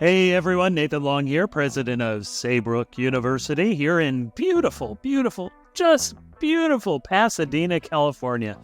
Hey everyone, Nathan Long here, president of Saybrook University here in beautiful, just beautiful Pasadena, California.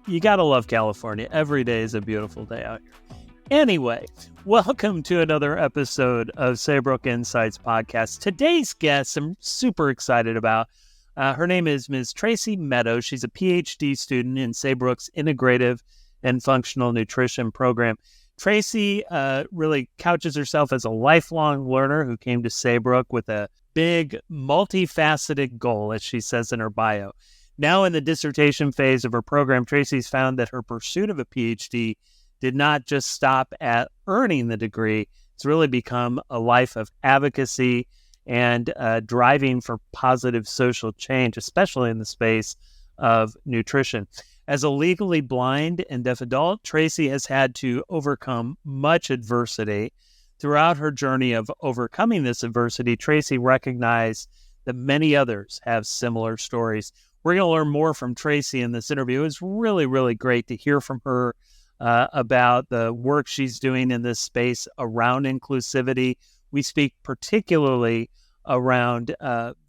You gotta love California. Every day is a beautiful day out here. Anyway, welcome to another episode of Saybrook Insights podcast. Today's guest I'm super excited about. Her name is Ms. Traci Meadows. She's a Ph.D. student in Saybrook's Integrative and Functional Nutrition program. Traci really couches herself as a lifelong learner who came to Saybrook with a big, multifaceted goal, as she says in her bio. Now in the dissertation phase of her program, Traci's found that her pursuit of a PhD did not just stop at earning the degree. It's really become a life of advocacy and driving for positive social change, especially in the space of nutrition. As a legally blind and deaf adult, Traci has had to overcome much adversity. Throughout her journey of overcoming this adversity, Traci recognized that many others have similar stories. We're going to learn more from Traci in this interview. It was really, really great to hear from her about the work she's doing in this space around inclusivity. We speak particularly around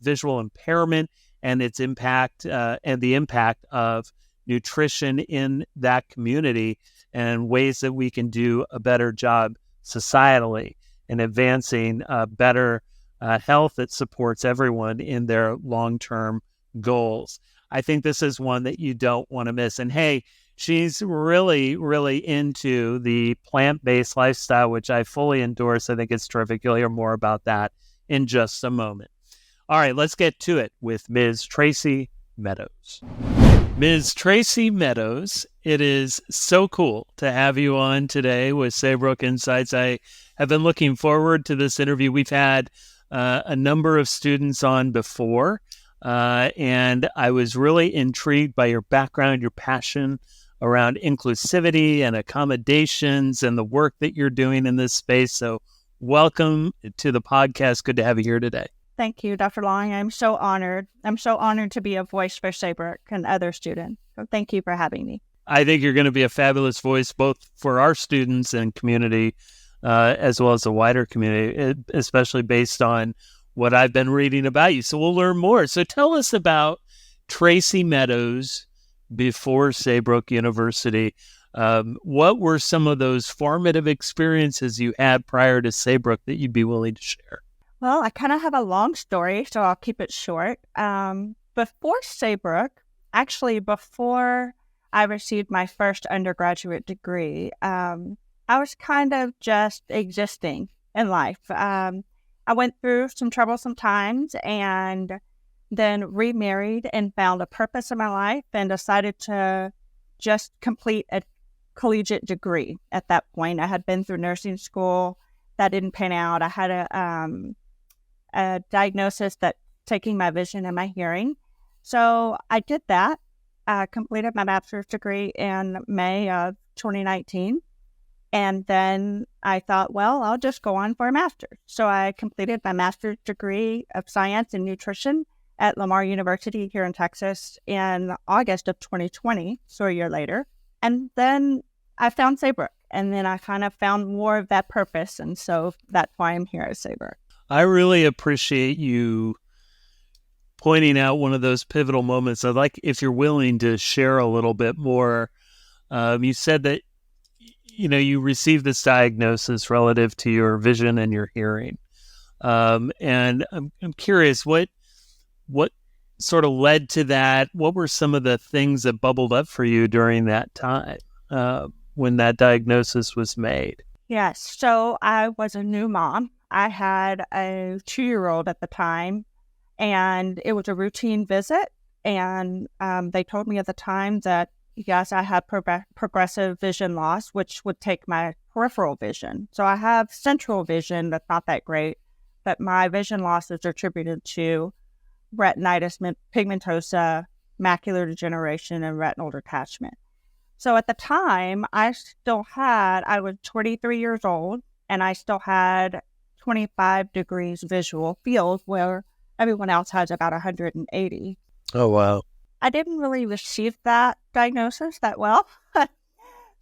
visual impairment and its impact and the impact of nutrition in that community and ways that we can do a better job societally in advancing better health that supports everyone in their long-term goals. I think this is one that you don't want to miss. And hey, she's really, really into the plant-based lifestyle, which I fully endorse. I think it's terrific. You'll hear more about that in just a moment. All right, let's get to it with Ms. Traci Meadows. Ms. Traci Meadows, it is so cool to have you on today with Saybrook Insights. I have been looking forward to this interview. We've had a number of students on before, and I was really intrigued by your background, your passion around inclusivity and accommodations and the work that you're doing in this space. So welcome to the podcast. Good to have you here today. Thank you, Dr. Long. I'm so honored. I'm so honored to be a voice for Saybrook and other students. So thank you for having me. I think you're going to be a fabulous voice, both for our students and community, as well as the wider community, especially based on what I've been reading about you. So we'll learn more. So tell us about Traci Meadows before Saybrook University. What were some of those formative experiences you had prior to Saybrook that you'd be willing to share? Well, I kind of have a long story, so I'll keep it short. Before Saybrook, actually before I received my first undergraduate degree, I was kind of just existing in life. I went through some troublesome times and then remarried and found a purpose in my life and decided to just complete a collegiate degree at that point. I had been through nursing school. That didn't pan out. I had a diagnosis that taking my vision and my hearing. So I did that. I completed my bachelor's degree in May of 2019. And then I thought, well, I'll just go on for a master's. So I completed my master's degree of science and nutrition at Lamar University here in Texas in August of 2020, so a year later. And then I found Saybrook. And then I kind of found more of that purpose. And so that's why I'm here at Saybrook. I really appreciate you pointing out one of those pivotal moments. I'd like, if you're willing to share a little bit more. You said that, you received this diagnosis relative to your vision and your hearing. And I'm curious, what sort of led to that? What were some of the things that bubbled up for you during that time when that diagnosis was made? Yes. So I was a new mom. I had a 2-year-old at the time, and it was a routine visit. And they told me at the time that, yes, I had progressive vision loss, which would take my peripheral vision. So I have central vision that's not that great, but my vision loss is attributed to retinitis pigmentosa, macular degeneration, and retinal detachment. So at the time, I was 23 years old, and I still had 25 degrees visual field where everyone else has about 180. Oh, wow. I didn't really receive that diagnosis that well.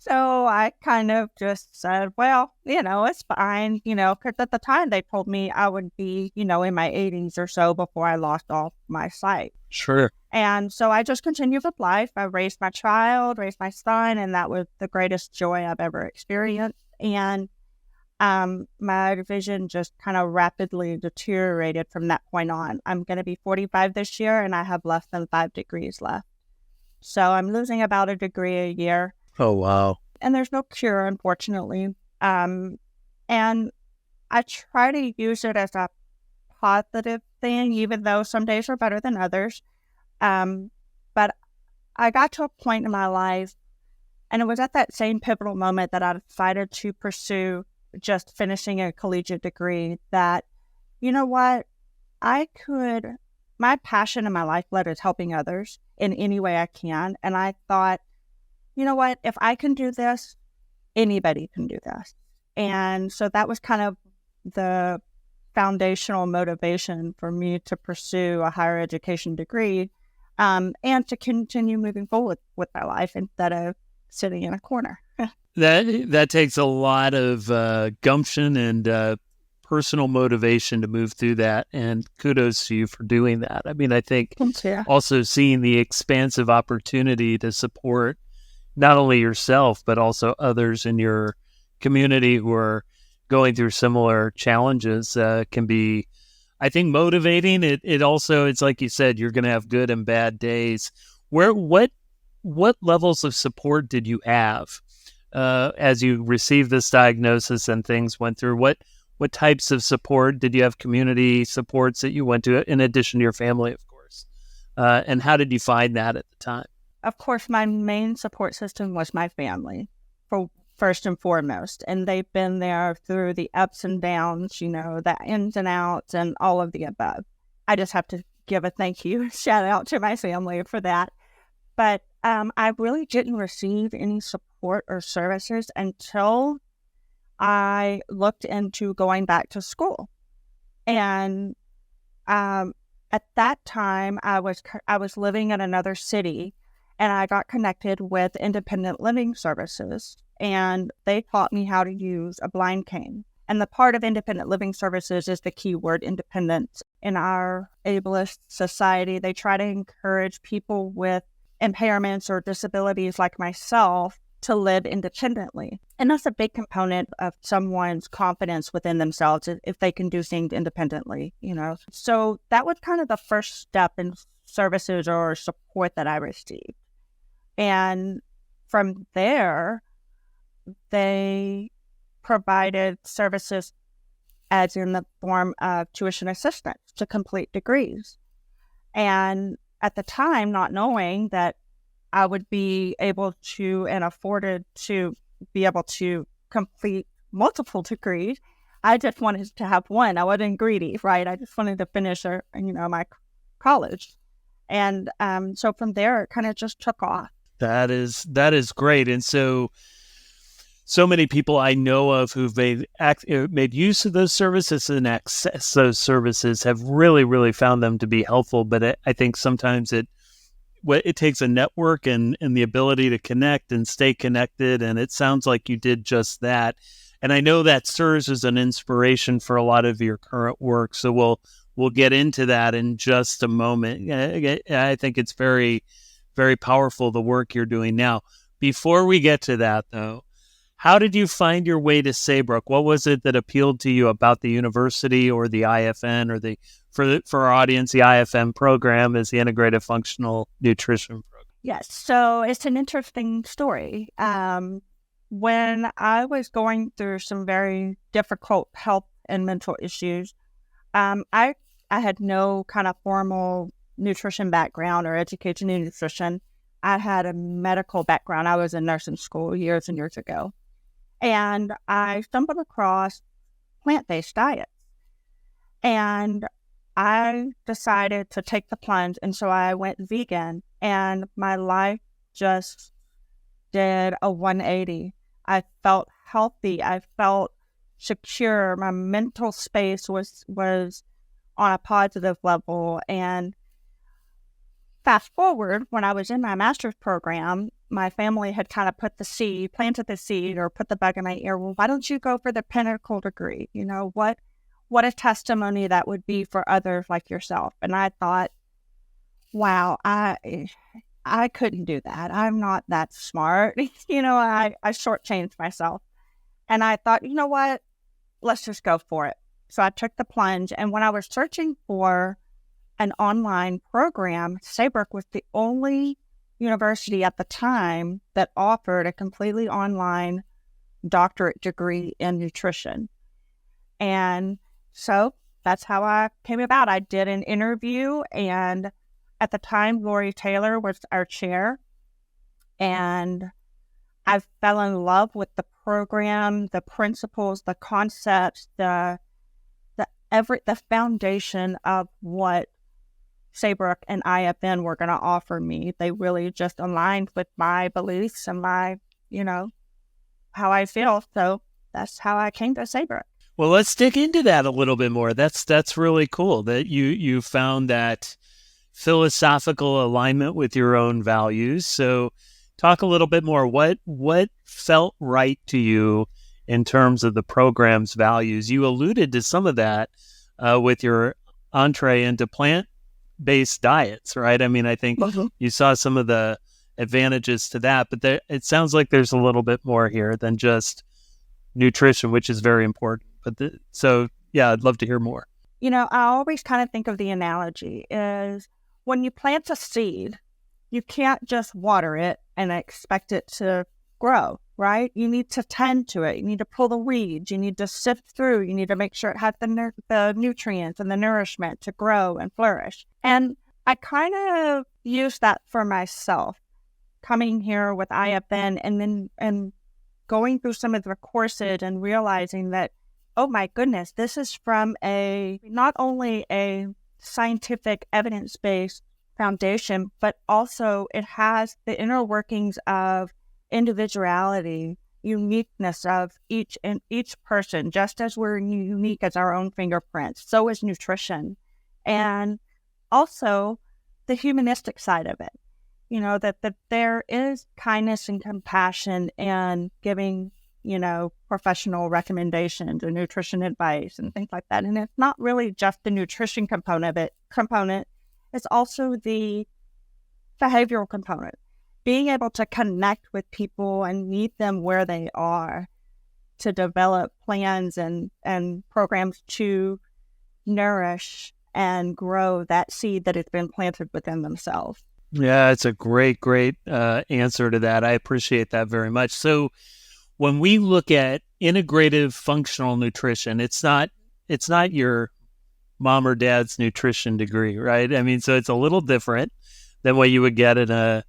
So I kind of just said, well, it's fine, because at the time they told me I would be, in my 80s or so before I lost all my sight. Sure. And so I just continued with life. I raised my child, raised my son, and that was the greatest joy I've ever experienced. And my vision just kind of rapidly deteriorated from that point on. I'm going to be 45 this year, and I have less than 5 degrees left. So I'm losing about a degree a year. Oh, wow. And there's no cure, unfortunately. And I try to use it as a positive thing, even though some days are better than others. But I got to a point in my life, and it was at that same pivotal moment that I decided to pursue just finishing a collegiate degree, that, you know what, my passion and my lifeblood is helping others in any way I can. And I thought, you know what, if I can do this, anybody can do this. And so that was kind of the foundational motivation for me to pursue a higher education degree, and to continue moving forward with my life instead of sitting in a corner. That takes a lot of gumption and personal motivation to move through that, and kudos to you for doing that. I mean, I think also seeing the expansive opportunity to support not only yourself, but also others in your community who are going through similar challenges can be, I think, motivating. It also, it's like you said, you're going to have good and bad days. What levels of support did you have as you received this diagnosis and things went through? What types of support did you have? Community supports that you went to, in addition to your family, of course, and how did you find that at the time? Of course, my main support system was my family, first and foremost. And they've been there through the ups and downs, the ins and outs and all of the above. I just have to give a thank you, shout out to my family for that. But I really didn't receive any support or services until I looked into going back to school. And at that time, I was living in another city, and I got connected with independent living services, and they taught me how to use a blind cane. And the part of independent living services is the keyword independence. In our ableist society, they try to encourage people with impairments or disabilities like myself to live independently. And that's a big component of someone's confidence within themselves if they can do things independently, So that was kind of the first step in services or support that I received. And from there, they provided services as in the form of tuition assistance to complete degrees. And at the time, not knowing that I would be able to and afforded to be able to complete multiple degrees, I just wanted to have one. I wasn't greedy, right? I just wanted to finish, my college. And so from there, it kind of just took off. That is great. And so many people I know of who've made use of those services and access those services have really, really found them to be helpful. But I think sometimes it takes a network and the ability to connect and stay connected. And it sounds like you did just that. And I know that serves as an inspiration for a lot of your current work. So we'll get into that in just a moment. I think it's very, very powerful, the work you're doing now. Before we get to that, though, how did you find your way to Saybrook? What was it that appealed to you about the university or the IFN, or for our audience, the IFN program is the Integrative Functional Nutrition program? Yes. So it's an interesting story. When I was going through some very difficult health and mental issues, I had no kind of formal nutrition background or education in nutrition. I had a medical background. I was in nursing school years and years ago. And I stumbled across plant-based diets. And I decided to take the plunge. And so I went vegan, and my life just did a 180. I felt healthy. I felt secure. My mental space was on a positive level. And fast forward, when I was in my master's program, my family had kind of planted the seed or put the bug in my ear. Well, why don't you go for the pinnacle degree? What a testimony that would be for others like yourself. And I thought, wow, I couldn't do that. I'm not that smart. I shortchanged myself. And I thought, you know what? Let's just go for it. So I took the plunge. And when I was searching for an online program, Saybrook was the only university at the time that offered a completely online doctorate degree in nutrition. And so that's how I came about. I did an interview, and at the time, Lori Taylor was our chair, and I fell in love with the program, the principles, the concepts, the foundation of what Saybrook and IFN were going to offer me. They really just aligned with my beliefs and my, how I feel. So that's how I came to Saybrook. Well, let's dig into that a little bit more. That's really cool that you found that philosophical alignment with your own values. So talk a little bit more. What felt right to you in terms of the program's values? You alluded to some of that with your entree into plant-based diets, right? I mean, I think you saw some of the advantages to that, but it sounds like there's a little bit more here than just nutrition, which is very important. But I'd love to hear more. I always kind of think of the analogy is when you plant a seed, you can't just water it and expect it to grow, right? You need to tend to it. You need to pull the weeds. You need to sift through. You need to make sure it has the nutrients and the nourishment to grow and flourish. And I kind of use that for myself, coming here with IFN and going through some of the courses and realizing that, oh my goodness, this is from not only a scientific evidence-based foundation, but also it has the inner workings of individuality, uniqueness of each person, just as we're unique as our own fingerprints. So is nutrition. And also the humanistic side of it, that there is kindness and compassion and giving, professional recommendations and nutrition advice and things like that. And it's not really just the nutrition component. It's also the behavioral component. Being able to connect with people and meet them where they are to develop plans and programs to nourish and grow that seed that has been planted within themselves. Yeah, it's a great answer to that. I appreciate that very much. So when we look at integrative functional nutrition, it's not your mom or dad's nutrition degree, right? I mean, so it's a little different than what you would get in a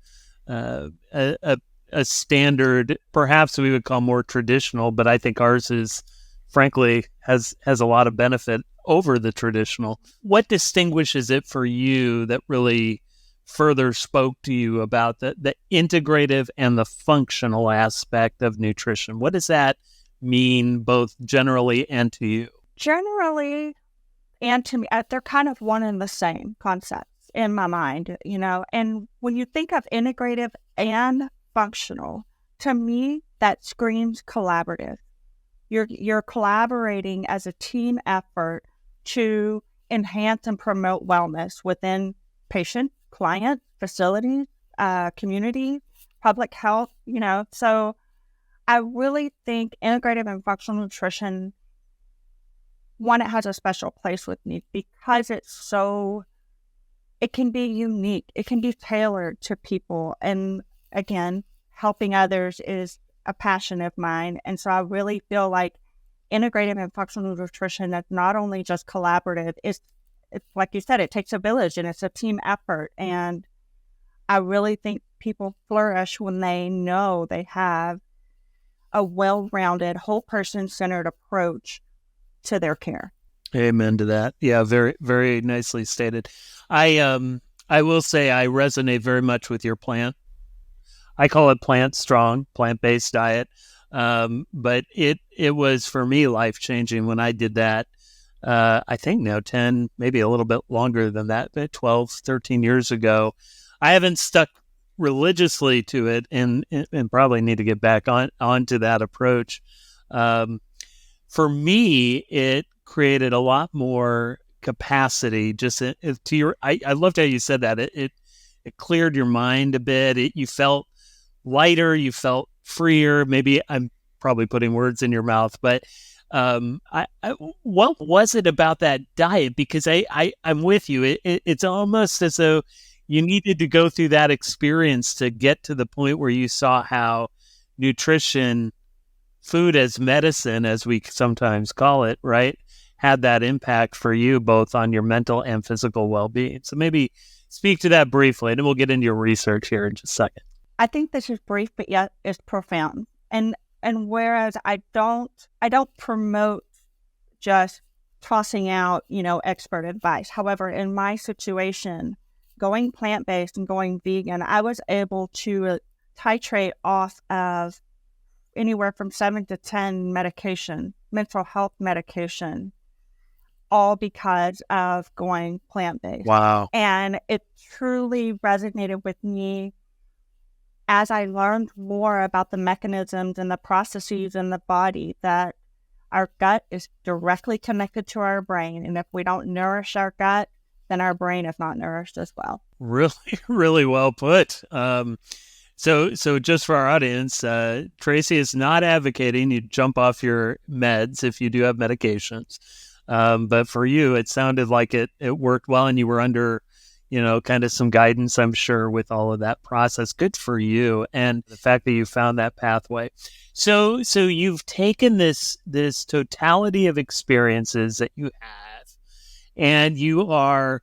standard, perhaps we would call more traditional, but I think ours is, frankly, has a lot of benefit over the traditional. What distinguishes it for you that really further spoke to you about the integrative and the functional aspect of nutrition? What does that mean both generally and to you? Generally and to me, they're kind of one and the same concepts in my mind, and when you think of integrative and functional, to me, that screams collaborative. You're collaborating as a team effort to enhance and promote wellness within patient, client, facilities, community, public health, So I really think integrative and functional nutrition, one, it has a special place with me because it can be unique. It can be tailored to people. And again, helping others is a passion of mine. And so I really feel like integrative and functional nutrition is not only just collaborative, it's like you said, it takes a village and it's a team effort. And I really think people flourish when they know they have a well-rounded, whole person-centered approach to their care. Amen to that. Yeah, very, very nicely stated. I will say I resonate very much with your I call it plant-based diet. But it was for me life-changing when I did that. I think now 10, maybe a little bit longer than that, but 12, 13 years ago. I haven't stuck religiously to it, and probably need to get back onto that approach. For me, it created a lot more capacity. Just to your, I loved how you said that. It cleared your mind a bit. You felt lighter. You felt freer. Maybe I'm probably putting words in your mouth, but what was it about that diet? Because I'm with you. It's almost as though you needed to go through that experience to get to the point where you saw how nutrition, food as medicine, as we sometimes call it, right, had that impact for you both on your mental and physical well-being. So maybe speak to that briefly, and then we'll get into your research here in just a second. I think this is brief, but yet it's profound. And whereas I don't promote just tossing out, expert advice. However, in my situation, going plant-based and going vegan, I was able to titrate off of anywhere from 7 to 10 mental health medication, all because of going plant-based. Wow. And it truly resonated with me as I learned more about the mechanisms and the processes in the body, that our gut is directly connected to our brain. And if we don't nourish our gut, then our brain is not nourished as well. Really, really well put. So just for our audience, Traci is not advocating you jump off your meds if you do have medications. But for you, it sounded like it worked well, and you were under, kind of some guidance, I'm sure, with all of that process. Good for you. And the fact that you found that pathway. So you've taken this totality of experiences that you have, and you are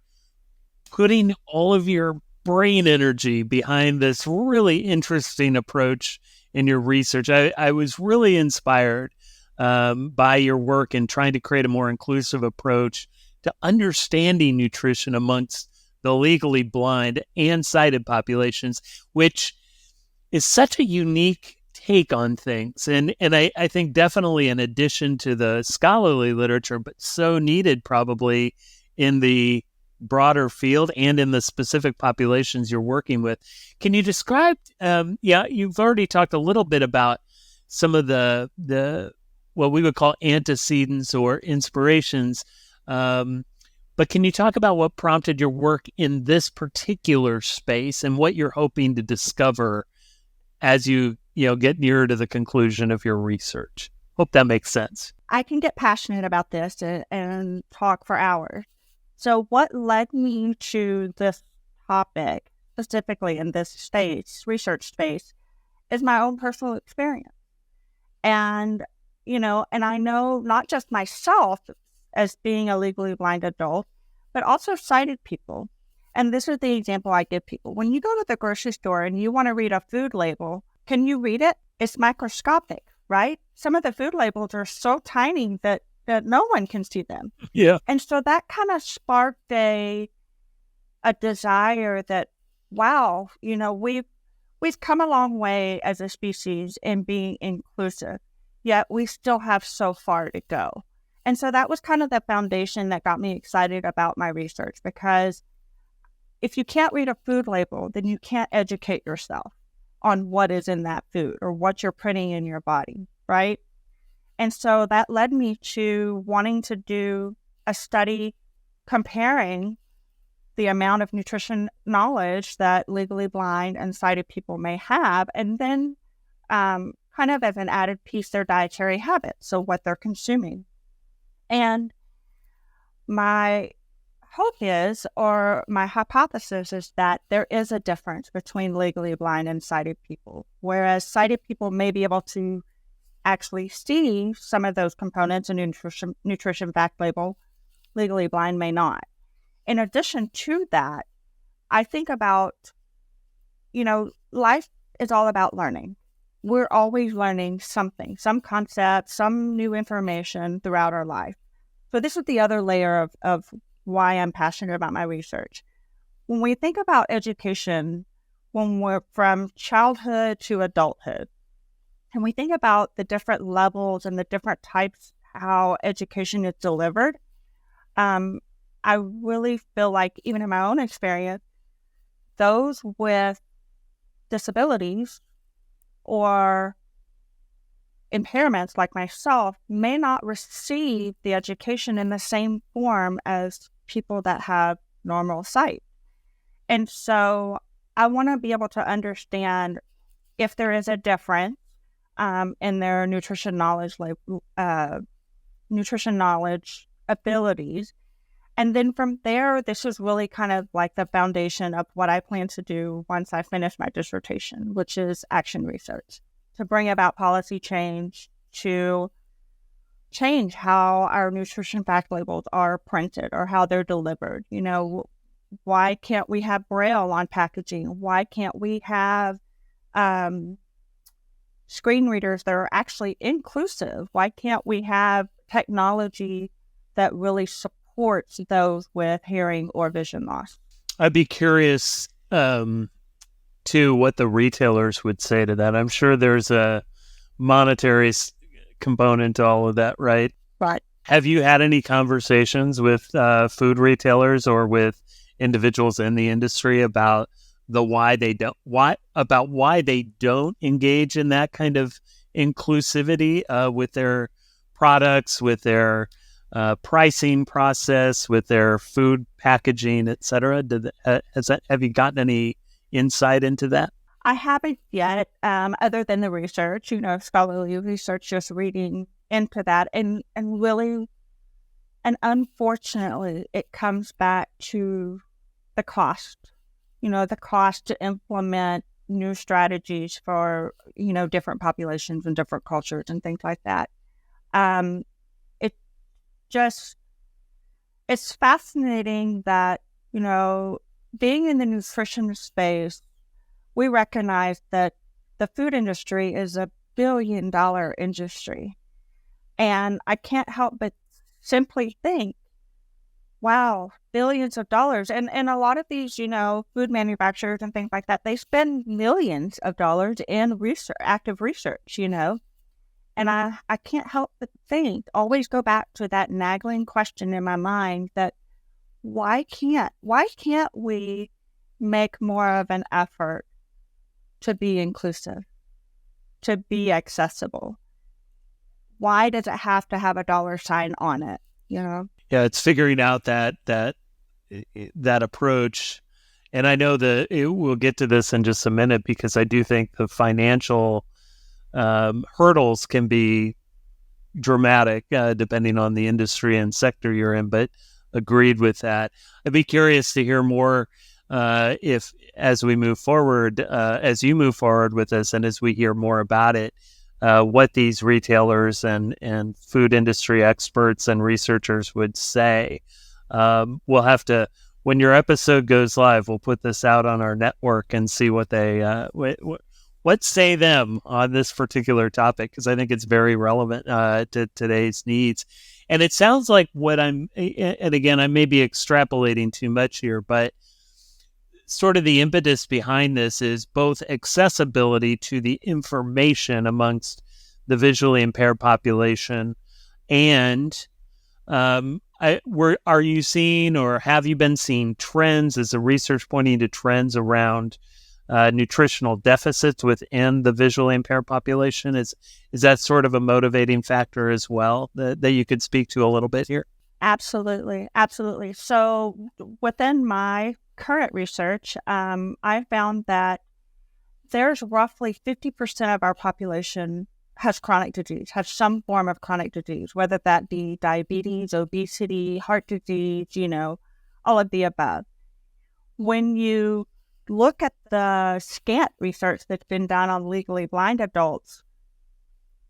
putting all of your brain energy behind this really interesting approach in your research. I was really inspired by your work in trying to create a more inclusive approach to understanding nutrition amongst the legally blind and sighted populations, which is such a unique take on things. And I think definitely in addition to the scholarly literature, but so needed probably in the broader field and in the specific populations you're working with. Can you describe, you've already talked a little bit about some of the what we would call antecedents or inspirations, but can you talk about what prompted your work in this particular space and what you're hoping to discover as you get nearer to the conclusion of your research? Hope that makes sense. I can get passionate about this and talk for hours. So what led me to this topic, specifically in this space, research space, is my own personal experience. And, and I know not just myself as being a legally blind adult, but also sighted people. And this is the example I give people. When you go to the grocery store and you want to read a food label, can you read it? It's microscopic, right? Some of the food labels are so tiny that no one can see them. Yeah. And so that kind of sparked a desire that, wow, we've come a long way as a species in being inclusive, yet we still have so far to go. And so that was kind of the foundation that got me excited about my research, because if you can't read a food label, then you can't educate yourself on what is in that food or what you're putting in your body, right? And so that led me to wanting to do a study comparing the amount of nutrition knowledge that legally blind and sighted people may have, and then kind of as an added piece, their dietary habits, so what they're consuming. And my hope is, or my hypothesis is, that there is a difference between legally blind and sighted people, whereas sighted people may be able to actually see some of those components in a nutrition fact label, legally blind may not. In addition to that, I think about, life is all about learning. We're always learning something, some concept, some new information throughout our life. So this is the other layer of why I'm passionate about my research. When we think about education, when we're from childhood to adulthood, and we think about the different levels and the different types, how education is delivered, I really feel like, even in my own experience, those with disabilities or impairments like myself may not receive the education in the same form as people that have normal sight. And so I want to be able to understand if there is a difference in their nutrition knowledge abilities. And then from there, this is really kind of like the foundation of what I plan to do once I finish my dissertation, which is action research, to bring about policy change, to change how our nutrition fact labels are printed or how they're delivered. You know, why can't we have Braille on packaging? Why can't we have screen readers that are actually inclusive? Why can't we have technology that really supports those with hearing or vision loss? I'd be curious to what the retailers would say to that. I'm sure there's a monetary component to all of that, right? Right. Have you had any conversations with food retailers or with individuals in the industry about why they don't engage in that kind of inclusivity with their products, with their pricing process, with their food packaging, et cetera? Have you gotten any insight into that? I haven't yet, other than the research, scholarly research, just reading into that. And really, and unfortunately, it comes back to the cost, the cost to implement new strategies for, different populations and different cultures and things like that. It's fascinating that, being in the nutrition space, we recognize that the food industry is a billion-dollar industry. And I can't help but simply think, wow, billions of dollars. And a lot of these, food manufacturers and things like that, they spend millions of dollars in active research, And I can't help but always go back to that nagging question in my mind that why can't we make more of an effort to be inclusive, to be accessible? Why does it have to have a dollar sign on it? Yeah, it's figuring out that approach. And I know we'll get to this in just a minute, because I do think the financial hurdles can be dramatic depending on the industry and sector you're in, but agreed with that. I'd be curious to hear more if, as you move forward with this, and as we hear more about it, what these retailers and food industry experts and researchers would say. We'll have to, when your episode goes live, we'll put this out on our network and see what they what say them on this particular topic, because I think it's very relevant to today's needs. And it sounds like and again, I may be extrapolating too much here, but sort of the impetus behind this is both accessibility to the information amongst the visually impaired population, and are you seeing, or have you been seeing trends? Is the research pointing to trends around nutritional deficits within the visually impaired population? Is that sort of a motivating factor as well that you could speak to a little bit here? Absolutely. So within my current research, I found that there's roughly 50% of our population has chronic disease, has some form of chronic disease, whether that be diabetes, obesity, heart disease, all of the above. When you look at the scant research that's been done on legally blind adults,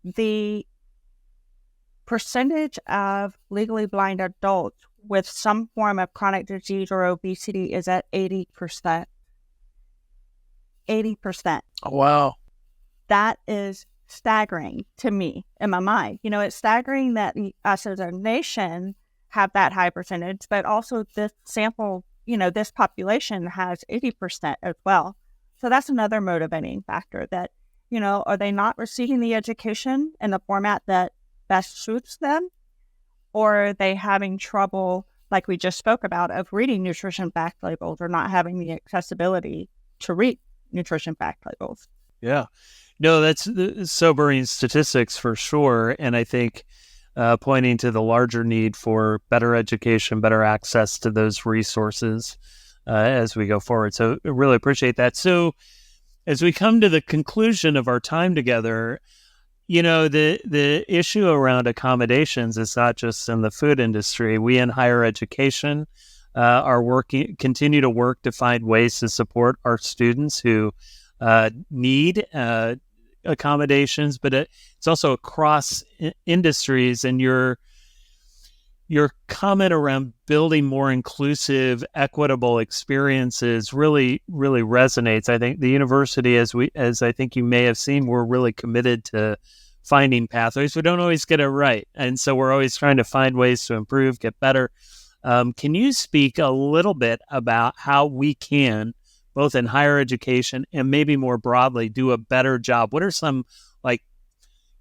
the percentage of legally blind adults with some form of chronic disease or obesity is at 80%. 80%. Oh, wow. That is staggering to me in my mind. It's staggering that us as a nation have that high percentage, but also this sample, this population has 80% as well. So that's another motivating factor that, are they not receiving the education in the format that best suits them? Or are they having trouble, like we just spoke about, of reading nutrition fact labels, or not having the accessibility to read nutrition fact labels. Yeah. No, that's sobering statistics for sure. And I think pointing to the larger need for better education, better access to those resources as we go forward. So I really appreciate that. So as we come to the conclusion of our time together, the issue around accommodations is not just in the food industry. We in higher education continue to work to find ways to support our students who need accommodations, but it's also across industries. And your comment around building more inclusive, equitable experiences really, really resonates. I think the university, as I think you may have seen, we're really committed to finding pathways. We don't always get it right, and so we're always trying to find ways to improve, get better. Can you speak a little bit about how we can, both in higher education and maybe more broadly, do a better job? What are some, like,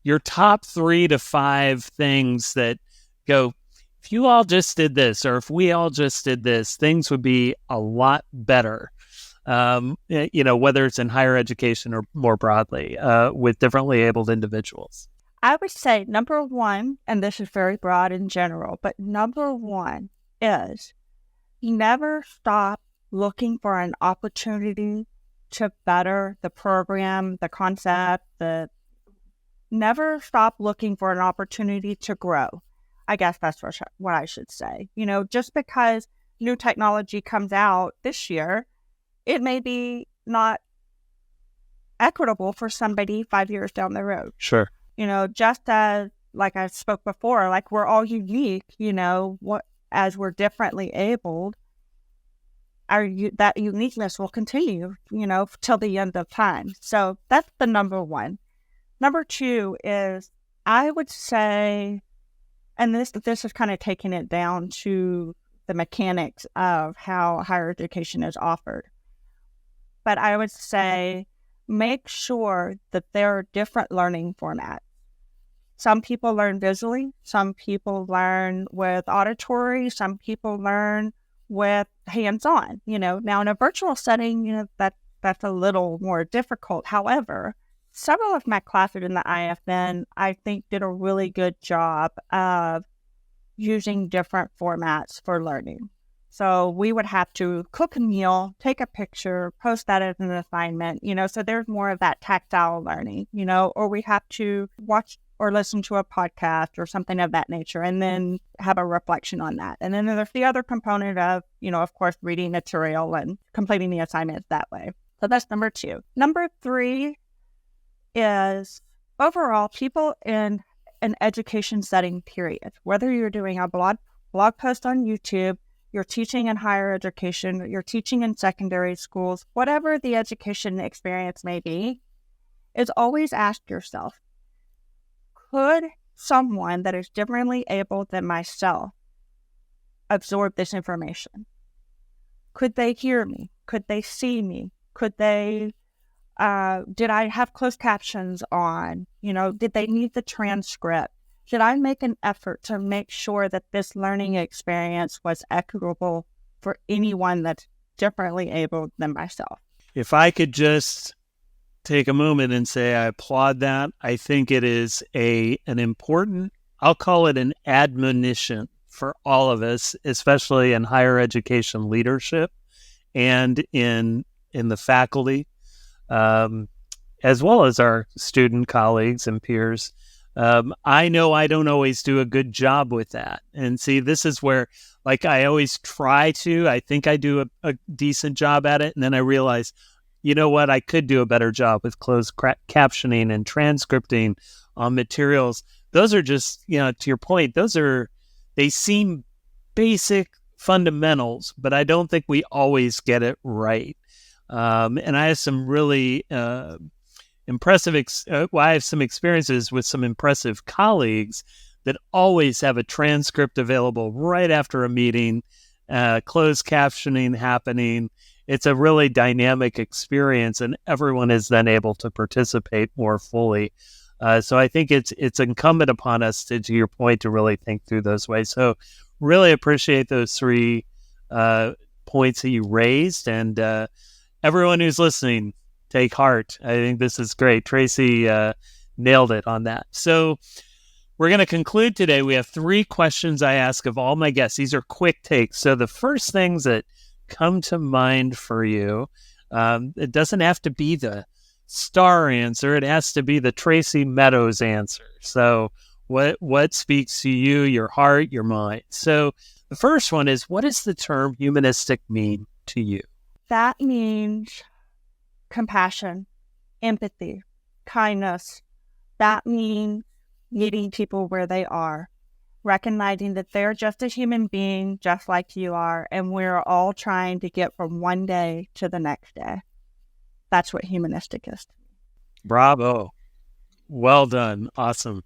your top 3 to 5 things that go, if you all just did this, or if we all just did this, things would be a lot better, whether it's in higher education or more broadly with differently abled individuals? I would say number one, and this is very broad in general, but number one is never stop looking for an opportunity to better the program, the concept, never stop looking for an opportunity to grow. I guess that's what I should say. Just because new technology comes out this year, it may be not equitable for somebody 5 years down the road. Sure. Just as, like I spoke before, like we're all unique, as we're differently abled, that uniqueness will continue, till the end of time. So that's the number one. Number two is, I would say, and this is kind of taking it down to the mechanics of how higher education is offered. But I would say, make sure that there are different learning formats. Some people learn visually, some people learn with auditory, some people learn with hands-on. Now in a virtual setting, that's a little more difficult. However, several of my classes in the IFN, I think, did a really good job of using different formats for learning. So we would have to cook a meal, take a picture, post that as an assignment, so there's more of that tactile learning, or we have to watch or listen to a podcast or something of that nature and then have a reflection on that. And then there's the other component of, of course, reading material and completing the assignments that way. So that's number two. Number three is overall people in an education setting, period. Whether you're doing a blog post on YouTube, you're teaching in higher education, you're teaching in secondary schools, whatever the education experience may be, is always ask yourself, could someone that is differently able than myself absorb this information? Could they hear me? Could they see me? Could they, did I have closed captions on? Did they need the transcript? Did I make an effort to make sure that this learning experience was equitable for anyone that's differently able than myself? If I could just take a moment and say I applaud that. I think it is an important, I'll call it an admonition for all of us, especially in higher education leadership and in the faculty, as well as our student colleagues and peers. I know I don't always do a good job with that. And see, this is where, like, I always try to, I think I do a decent job at it. And then I realize, you know what, I could do a better job with closed captioning and transcripting on materials. Those are just, to your point, they seem basic fundamentals, but I don't think we always get it right. And I have some really impressive, I have some experiences with some impressive colleagues that always have a transcript available right after a meeting, closed captioning happening. It's a really dynamic experience, and everyone is then able to participate more fully. So I think it's incumbent upon us, to your point, to really think through those ways. So really appreciate those 3 points that you raised. And everyone who's listening, Take heart. I think this is great. Traci nailed it on that. So we're going to conclude today. We have 3 questions I ask of all my guests. These are quick takes. So the first things that come to mind for you, it doesn't have to be the star answer. It has to be the Traci Meadows answer. So what speaks to you, your heart, your mind? So the first one is, what does the term humanistic mean to you? That means compassion, empathy, kindness. That means meeting people where they are, recognizing that they're just a human being just like you are, and we're all trying to get from one day to the next day. That's what humanistic is. Bravo. Well done. Awesome.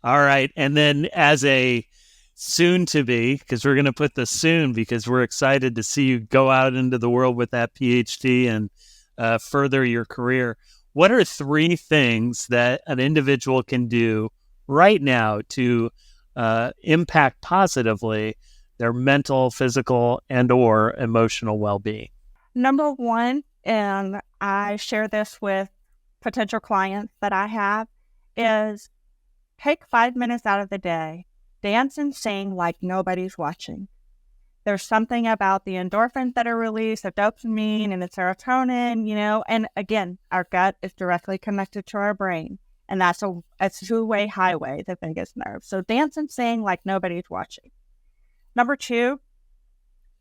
All right. And then as a soon to be, because we're going to put the soon, because we're excited to see you go out into the world with that Ph.D. and further your career. What are 3 things that an individual can do right now to impact positively their mental, physical, and or emotional well-being? Number 1, and I share this with potential clients that I have, is take 5 minutes out of the day, dance and sing like nobody's watching. There's something about the endorphins that are released, the dopamine and the serotonin, and again, our gut is directly connected to our brain. And that's a 2-way highway, the vagus nerve. So dance and sing like nobody's watching. Number 2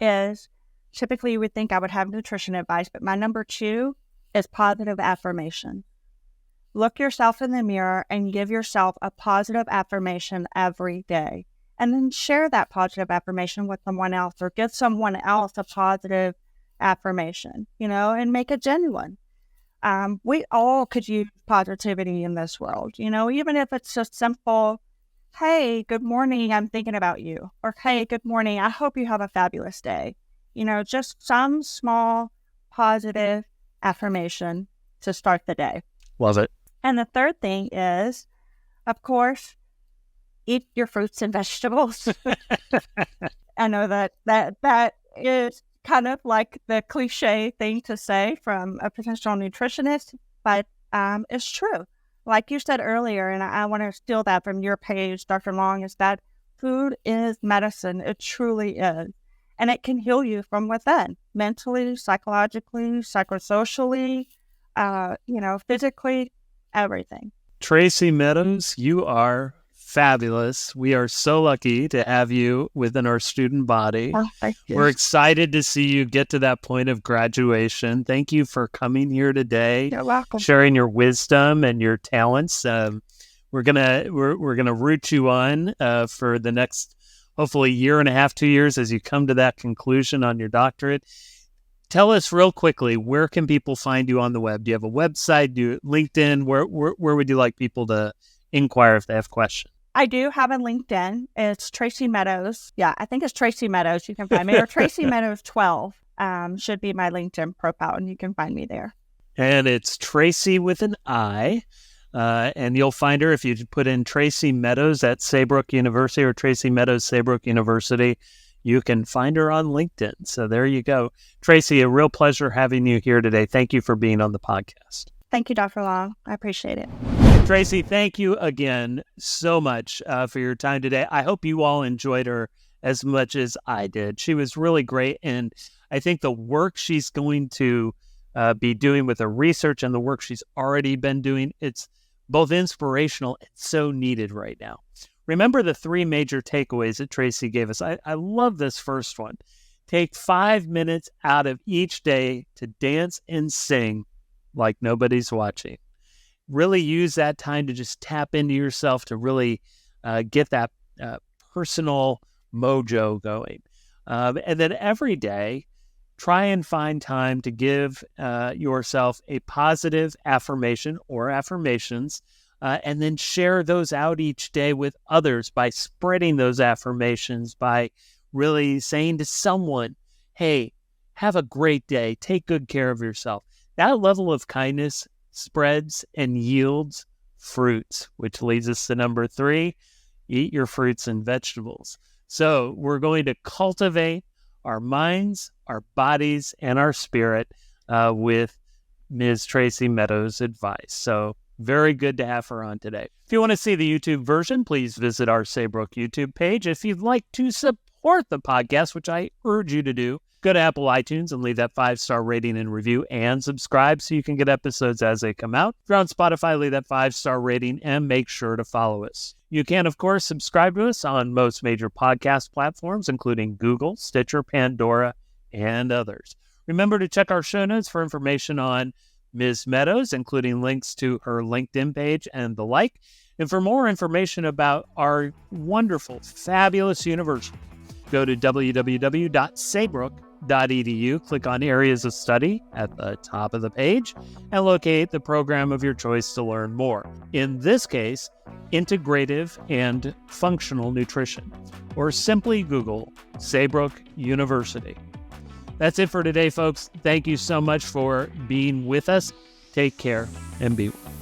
is, typically you would think I would have nutrition advice, but my number 2 is positive affirmation. Look yourself in the mirror and give yourself a positive affirmation every day. And then share that positive affirmation with someone else, or give someone else a positive affirmation, and make it genuine. We all could use positivity in this world, even if it's just simple, hey, good morning, I'm thinking about you. Or, hey, good morning, I hope you have a fabulous day. Just some small positive affirmation to start the day. Love it. And the third thing is, of course, eat your fruits and vegetables. I know that is kind of like the cliche thing to say from a potential nutritionist, but it's true. Like you said earlier, and I want to steal that from your page, Dr. Long, is that food is medicine. It truly is. And it can heal you from within, mentally, psychologically, psychosocially, physically, everything. Traci Meadows, you are fabulous. We are so lucky to have you within our student body. Oh, thank you. We're excited to see you get to that point of graduation. Thank you for coming here today. You're welcome. Sharing your wisdom and your talents. We're gonna root you on for the next, hopefully, 1.5 to 2 years as you come to that conclusion on your doctorate. Tell us real quickly, where can people find you on the web? Do you have a website? Do you LinkedIn? Where would you like people to inquire if they have questions? I do have a LinkedIn. It's Traci Meadows. Yeah, I think it's Traci Meadows. You can find me. Or Traci Meadows 12 should be my LinkedIn profile, and you can find me there. And it's Traci with an I. And you'll find her if you put in Traci Meadows at Saybrook University or Traci Meadows, Saybrook University. You can find her on LinkedIn. So there you go. Traci, a real pleasure having you here today. Thank you for being on the podcast. Thank you, Dr. Long. I appreciate it. Traci, thank you again so much for your time today. I hope you all enjoyed her as much as I did. She was really great. And I think the work she's going to be doing with her research and the work she's already been doing, it's both inspirational and so needed right now. Remember the 3 major takeaways that Traci gave us. I love this first one. Take 5 minutes out of each day to dance and sing like nobody's watching. Really use that time to just tap into yourself to really get that personal mojo going. And then every day, try and find time to give yourself a positive affirmation or affirmations, and then share those out each day with others by spreading those affirmations, by really saying to someone, hey, have a great day, take good care of yourself. That level of kindness spreads and yields fruits, which leads us to number 3, eat your fruits and vegetables. So we're going to cultivate our minds, our bodies, and our spirit with Ms. Traci Meadows' advice. So very good to have her on today. If you want to see the YouTube version, please visit our Saybrook YouTube page. If you'd like to support the podcast, which I urge you to do, go to Apple iTunes and leave that 5-star rating and review and subscribe so you can get episodes as they come out. If you're on Spotify, leave that 5-star rating and make sure to follow us. You can, of course, subscribe to us on most major podcast platforms, including Google, Stitcher, Pandora, and others. Remember to check our show notes for information on Ms. Meadows, including links to her LinkedIn page and the like. And for more information about our wonderful, fabulous university, go to www.saybrook.edu, click on Areas of Study at the top of the page, and locate the program of your choice to learn more. In this case, Integrative and Functional Nutrition, or simply Google Saybrook University. That's it for today, folks. Thank you so much for being with us. Take care and be well.